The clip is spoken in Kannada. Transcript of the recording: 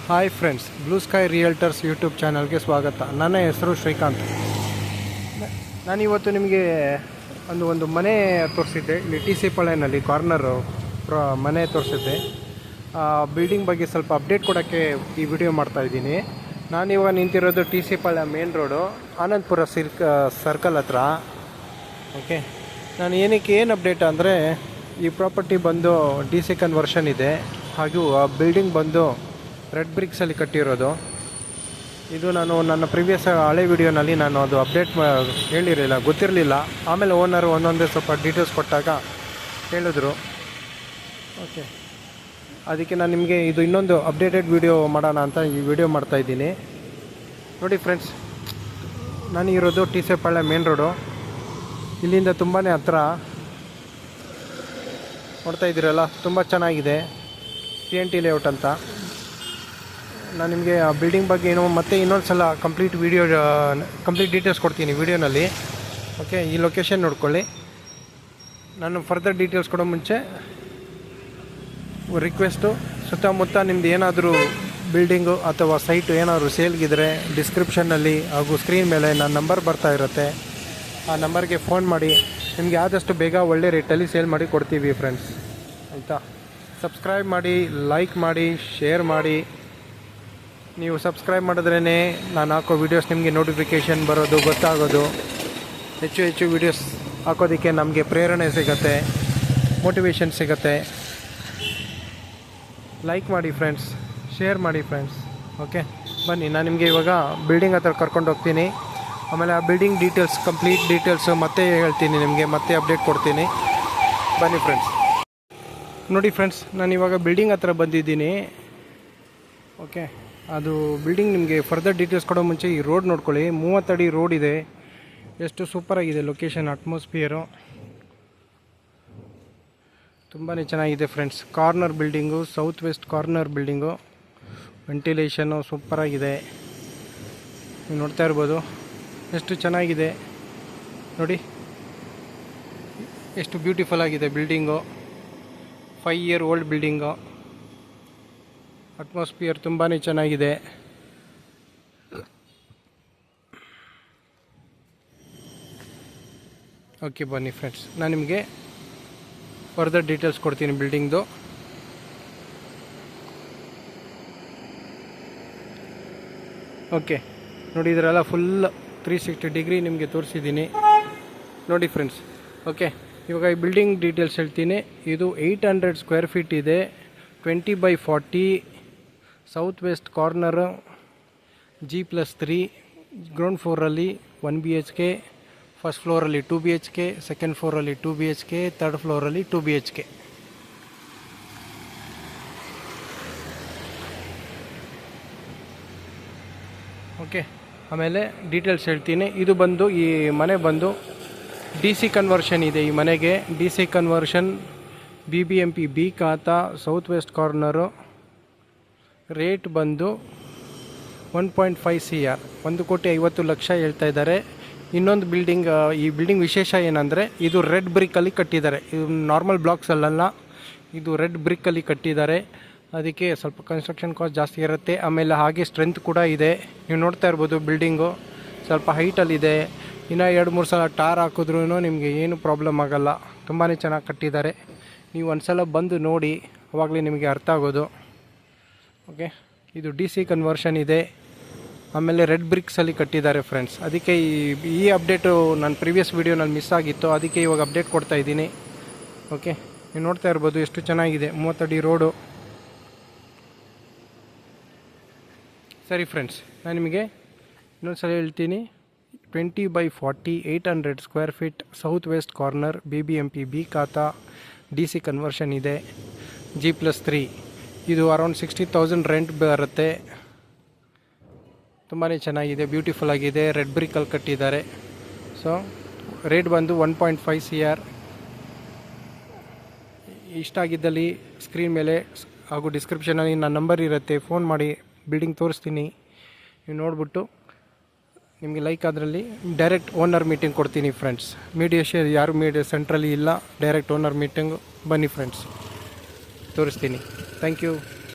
Hi friends, blue sky realtors YouTube ಚಾನಲ್ಗೆ ಸ್ವಾಗತ. ನನ್ನ ಹೆಸರು ಶ್ರೀಕಾಂತ್. ನಾನಿವತ್ತು ನಿಮಗೆ ಒಂದು ಮನೆ ತೋರಿಸಿದ್ದೆ. ಇಲ್ಲಿ ಟಿ ಸಿ ಪಾಳ್ಯನಲ್ಲಿ ಕಾರ್ನರು ಮನೆ ತೋರಿಸಿದ್ದೆ. ಬಿಲ್ಡಿಂಗ್ ಬಗ್ಗೆ ಸ್ವಲ್ಪ ಅಪ್ಡೇಟ್ ಕೊಡೋಕ್ಕೆ ಈ ವಿಡಿಯೋ ಮಾಡ್ತಾಯಿದ್ದೀನಿ. ನಾನಿವಾಗ ನಿಂತಿರೋದು ಟಿ ಸಿ ಪಾಳ್ಯ ಮೇನ್ ರೋಡು, ಆನಂದಪುರ ಸರ್ಕಲ್ ಹತ್ರ. ಓಕೆ, ನಾನು ಏನು ಅಪ್ಡೇಟ್ ಅಂದರೆ, ಈ ಪ್ರಾಪರ್ಟಿ ಬಂದು ಡಿ ಸಿ ಕನ್ವರ್ಷನ್ ಇದೆ. ಹಾಗೂ ಆ ಬಿಲ್ಡಿಂಗ್ ಬಂದು ರೆಡ್ ಬ್ರಿಕ್ಸಲ್ಲಿ ಕಟ್ಟಿರೋದು. ಇದು ನಾನು ನನ್ನ ಪ್ರೀವಿಯಸ್ ಹಳೆ ವಿಡಿಯೋನಲ್ಲಿ ನಾನು ಅದು ಅಪ್ಡೇಟ್ ಹೇಳಿರಲಿಲ್ಲ, ಗೊತ್ತಿರಲಿಲ್ಲ. ಆಮೇಲೆ ಓನರು ಒಂದೊಂದೇ ಸ್ವಲ್ಪ ಡೀಟೇಲ್ಸ್ ಕೊಟ್ಟಾಗ ಹೇಳಿದ್ರು. ಓಕೆ, ಅದಕ್ಕೆ ನಾನು ನಿಮಗೆ ಇದು ಇನ್ನೊಂದು ಅಪ್ಡೇಟೆಡ್ ವಿಡಿಯೋ ಮಾಡೋಣ ಅಂತ ಈ ವಿಡಿಯೋ ಮಾಡ್ತಾಯಿದ್ದೀನಿ. ನೋಡಿ ಫ್ರೆಂಡ್ಸ್, ನಾನು ಇರೋದು ಟಿ ಸಿ ಪಾಳ್ಯ ಮೇನ್ ರೋಡು. ಇಲ್ಲಿಂದ ತುಂಬಾ ಹತ್ರ. ನೋಡ್ತಾ ಇದ್ದೀರಲ್ಲ, ತುಂಬ ಚೆನ್ನಾಗಿದೆ. TNT ಲೇಔಟ್ ಅಂತ. ನಾನು ನಿಮಗೆ ಆ ಬಿಲ್ಡಿಂಗ್ ಬಗ್ಗೆ ಮತ್ತೆ ಇನ್ನೊಂದು ಸಲ ಕಂಪ್ಲೀಟ್ ಡೀಟೇಲ್ಸ್ ಕೊಡ್ತೀನಿ ವಿಡಿಯೋನಲ್ಲಿ. ಓಕೆ, ಈ ಲೊಕೇಶನ್ ನೋಡ್ಕೊಳ್ಳಿ. ನಾನು ಫರ್ದರ್ ಡೀಟೇಲ್ಸ್ ಕೊಡೋ ಮುಂಚೆ ರಿಕ್ವೆಸ್ಟು, ಸುತ್ತಮುತ್ತ ನಿಮ್ದು ಏನಾದರೂ ಬಿಲ್ಡಿಂಗು ಅಥವಾ ಸೈಟು ಏನಾದರೂ ಸೇಲ್ಗಿದ್ರೆ ಡಿಸ್ಕ್ರಿಪ್ಷನ್ನಲ್ಲಿ ಹಾಗೂ ಸ್ಕ್ರೀನ್ ಮೇಲೆ ನನ್ನ ನಂಬರ್ ಬರ್ತಾ ಇರುತ್ತೆ. ಆ ನಂಬರ್ಗೆ ಫೋನ್ ಮಾಡಿ. ನಿಮಗೆ ಆದಷ್ಟು ಬೇಗ ಒಳ್ಳೆ ರೇಟಲ್ಲಿ ಸೇಲ್ ಮಾಡಿ ಕೊಡ್ತೀವಿ ಫ್ರೆಂಡ್ಸ್, ಆಯಿತಾ? ಸಬ್ಸ್ಕ್ರೈಬ್ ಮಾಡಿ, ಲೈಕ್ ಮಾಡಿ, ಶೇರ್ ಮಾಡಿ. ನೀವು ಸಬ್ಸ್ಕ್ರೈಬ್ ಮಾಡಿದ್ರೇ ನಾನು ಹಾಕೋ ವೀಡಿಯೋಸ್ ನಿಮಗೆ ನೋಟಿಫಿಕೇಷನ್ ಬರೋದು, ಗೊತ್ತಾಗೋದು. ಹೆಚ್ಚು ವೀಡಿಯೋಸ್ ಹಾಕೋದಕ್ಕೆ ನಮಗೆ ಪ್ರೇರಣೆ ಸಿಗುತ್ತೆ, ಮೋಟಿವೇಶನ್ ಸಿಗುತ್ತೆ. ಲೈಕ್ ಮಾಡಿ ಫ್ರೆಂಡ್ಸ್, ಶೇರ್ ಮಾಡಿ ಫ್ರೆಂಡ್ಸ್. ಓಕೆ, ಬನ್ನಿ, ನಾನು ನಿಮಗೆ ಇವಾಗ ಬಿಲ್ಡಿಂಗ್ ಹತ್ರ ಕರ್ಕೊಂಡು ಹೋಗ್ತೀನಿ. ಆಮೇಲೆ ಆ ಬಿಲ್ಡಿಂಗ್ ಡೀಟೇಲ್ಸ್, ಕಂಪ್ಲೀಟ್ ಡೀಟೇಲ್ಸು ಮತ್ತೆ ಹೇಳ್ತೀನಿ ನಿಮಗೆ, ಮತ್ತೆ ಅಪ್ಡೇಟ್ ಕೊಡ್ತೀನಿ. ಬನ್ನಿ ಫ್ರೆಂಡ್ಸ್. ನೋಡಿ ಫ್ರೆಂಡ್ಸ್, ನಾನು ಇವಾಗ ಬಿಲ್ಡಿಂಗ್ ಹತ್ರ ಬಂದಿದ್ದೀನಿ. ಓಕೆ, ಅದು ಬಿಲ್ಡಿಂಗ್ ನಿಮಗೆ ಫರ್ದರ್ ಡೀಟೇಲ್ಸ್ ಕೊಡೋ ಮುಂಚೆ ಈ ರೋಡ್ ನೋಡ್ಕೊಳ್ಳಿ. 30 ಅಡಿ ರೋಡ್ ಇದೆ. ಎಷ್ಟು ಸೂಪರಾಗಿದೆ ಲೊಕೇಶನ್, ಅಟ್ಮಾಸ್ಫಿಯರು ತುಂಬಾ ಚೆನ್ನಾಗಿದೆ friends. Corner building, south west corner building. Ventilation ಸೂಪರಾಗಿದೆ. ನೀವು ನೋಡ್ತಾ ಇರ್ಬೋದು ಎಷ್ಟು ಚೆನ್ನಾಗಿದೆ. ನೋಡಿ ಎಷ್ಟು ಬ್ಯೂಟಿಫುಲ್ ಆಗಿದೆ building. 5 year old building. Atmosphere ತುಂಬಾ ಚೆನ್ನಾಗಿದೆ. ಓಕೆ, ಬನ್ನಿ ಫ್ರೆಂಡ್ಸ್, ನಾನು ನಿಮಗೆ ಫರ್ದರ್ ಡೀಟೇಲ್ಸ್ ಕೊಡ್ತೀನಿ ಬಿಲ್ಡಿಂಗ್ದು. ಓಕೆ, ನೋಡಿ ಇದರೆಲ್ಲ ಫುಲ್ 360 ಡಿಗ್ರಿ ನಿಮಗೆ ತೋರಿಸಿದ್ದೀನಿ. ನೋಡಿ ಫ್ರೆಂಡ್ಸ್. ಓಕೆ, ಇವಾಗ ಈ ಬಿಲ್ಡಿಂಗ್ ಡೀಟೇಲ್ಸ್ ಹೇಳ್ತೀನಿ. ಇದು 800 ಸ್ಕ್ವೇರ್ ಫೀಟ್ ಇದೆ. 20/40 south west corner, G+3. Ground ಫ್ಲೋರಲ್ಲಿ 1 BHK, ಫಸ್ಟ್ ಫ್ಲೋರಲ್ಲಿ 2 BHK, ಸೆಕೆಂಡ್ ಫ್ಲೋರಲ್ಲಿ 2 BHK, ಥರ್ಡ್ ಫ್ಲೋರಲ್ಲಿ 2 BHK. ಓಕೆ, ಆಮೇಲೆ ಡೀಟೇಲ್ಸ್ ಹೇಳ್ತೀನಿ. ಇದು ಬಂದು, ಈ ಮನೆ ಬಂದು DC ಕನ್ವರ್ಷನ್ ಇದೆ. ಈ ಮನೆಗೆ DC ಕನ್ವರ್ಷನ್, BBMP B ಖಾತಾ, ಸೌತ್ ವೆಸ್ಟ್ ಕಾರ್ನರು. ರೇಟ್ ಬಂದು 1.5 CR, 1,50,00,000 ಹೇಳ್ತಾ ಇದ್ದಾರೆ. ಇನ್ನೊಂದು ಬಿಲ್ಡಿಂಗ್, ಈ ಬಿಲ್ಡಿಂಗ್ ವಿಶೇಷ ಏನಂದರೆ, ಇದು ರೆಡ್ ಬ್ರಿಕ್ಕಲ್ಲಿ ಕಟ್ಟಿದ್ದಾರೆ. ಇದು ನಾರ್ಮಲ್ ಬ್ಲಾಕ್ಸಲ್ಲ, ಇದು ರೆಡ್ ಬ್ರಿಕ್ಕಲ್ಲಿ ಕಟ್ಟಿದ್ದಾರೆ. ಅದಕ್ಕೆ ಸ್ವಲ್ಪ ಕನ್ಸ್ಟ್ರಕ್ಷನ್ ಕಾಸ್ಟ್ ಜಾಸ್ತಿ ಇರುತ್ತೆ. ಆಮೇಲೆ ಹಾಗೆ ಸ್ಟ್ರೆಂತ್ ಕೂಡ ಇದೆ. ನೀವು ನೋಡ್ತಾ ಇರ್ಬೋದು, ಬಿಲ್ಡಿಂಗು ಸ್ವಲ್ಪ ಹೈಟಲ್ಲಿದೆ. ಇನ್ನೂ 2-3 ಸಲ ಟಾರ್ ಹಾಕಿದ್ರೂ ನಿಮಗೆ ಏನು ಪ್ರಾಬ್ಲಮ್ ಆಗೋಲ್ಲ. ತುಂಬಾ ಚೆನ್ನಾಗಿ ಕಟ್ಟಿದ್ದಾರೆ. ನೀವು ಒಂದು ಸಲ ಬಂದು ನೋಡಿ, ಆವಾಗಲೇ ನಿಮಗೆ ಅರ್ಥ ಆಗೋದು. ಓಕೆ, ಇದು DC ಕನ್ವರ್ಷನ್ ಇದೆ. ಆಮೇಲೆ ರೆಡ್ ಬ್ರಿಕ್ಸಲ್ಲಿ ಕಟ್ಟಿದ್ದಾರೆ ಫ್ರೆಂಡ್ಸ್. ಅದಕ್ಕೆ ಈ ಅಪ್ಡೇಟು ನನ್ನ ಪ್ರೀವಿಯಸ್ ವೀಡಿಯೋನಲ್ಲಿ ಮಿಸ್ ಆಗಿತ್ತು. ಅದಕ್ಕೆ ಇವಾಗ ಅಪ್ಡೇಟ್ ಕೊಡ್ತಾ ಇದ್ದೀನಿ. ಓಕೆ, ನೀವು ನೋಡ್ತಾ ಇರ್ಬೋದು ಎಷ್ಟು ಚೆನ್ನಾಗಿದೆ. 30 ಅಡಿ ರೋಡು. ಸರಿ ಫ್ರೆಂಡ್ಸ್, ನಾನು ನಿಮಗೆ ಇನ್ನೊಂದು ಸಲ ಹೇಳ್ತೀನಿ. 20/40 800 square feet south west corner, BBMP B ಖಾತಾ, DC ಕನ್ವರ್ಷನ್ ಇದೆ. G+3. ಇದು ಅರೌಂಡ್ 60,000 ರೆಂಟ್ ಬರುತ್ತೆ. ತುಂಬಾ ಚೆನ್ನಾಗಿದೆ, ಬ್ಯೂಟಿಫುಲ್ ಆಗಿದೆ. ರೆಡ್ ಬ್ರಿಕ್ಕಲ್ಲಿ ಕಟ್ಟಿದ್ದಾರೆ. ಸೊ ರೇಟ್ ಬಂದು 1.5 CR. ಇಷ್ಟ ಆಗಿದ್ದಲ್ಲಿ ಸ್ಕ್ರೀನ್ ಮೇಲೆ ಹಾಗೂ ಡಿಸ್ಕ್ರಿಪ್ಷನಲ್ಲಿ ನನ್ನ ನಂಬರ್ ಇರುತ್ತೆ. ಫೋನ್ ಮಾಡಿ, ಬಿಲ್ಡಿಂಗ್ ತೋರಿಸ್ತೀನಿ. ನೀವು ನೋಡಿಬಿಟ್ಟು ನಿಮಗೆ ಲೈಕ್ ಅದರಲ್ಲಿ ಡೈರೆಕ್ಟ್ ಓನರ್ ಮೀಟಿಂಗ್ ಕೊಡ್ತೀನಿ ಫ್ರೆಂಡ್ಸ್. ಮೀಡಿಯೇಷನ್ ಯಾರು ಸೆಂಟ್ರಲ್ಲಿ ಇಲ್ಲ, ಡೈರೆಕ್ಟ್ ಓನರ್ ಮೀಟಿಂಗು. ಬನ್ನಿ ಫ್ರೆಂಡ್ಸ್, ತೋರಿಸ್ತೀನಿ. Thank you.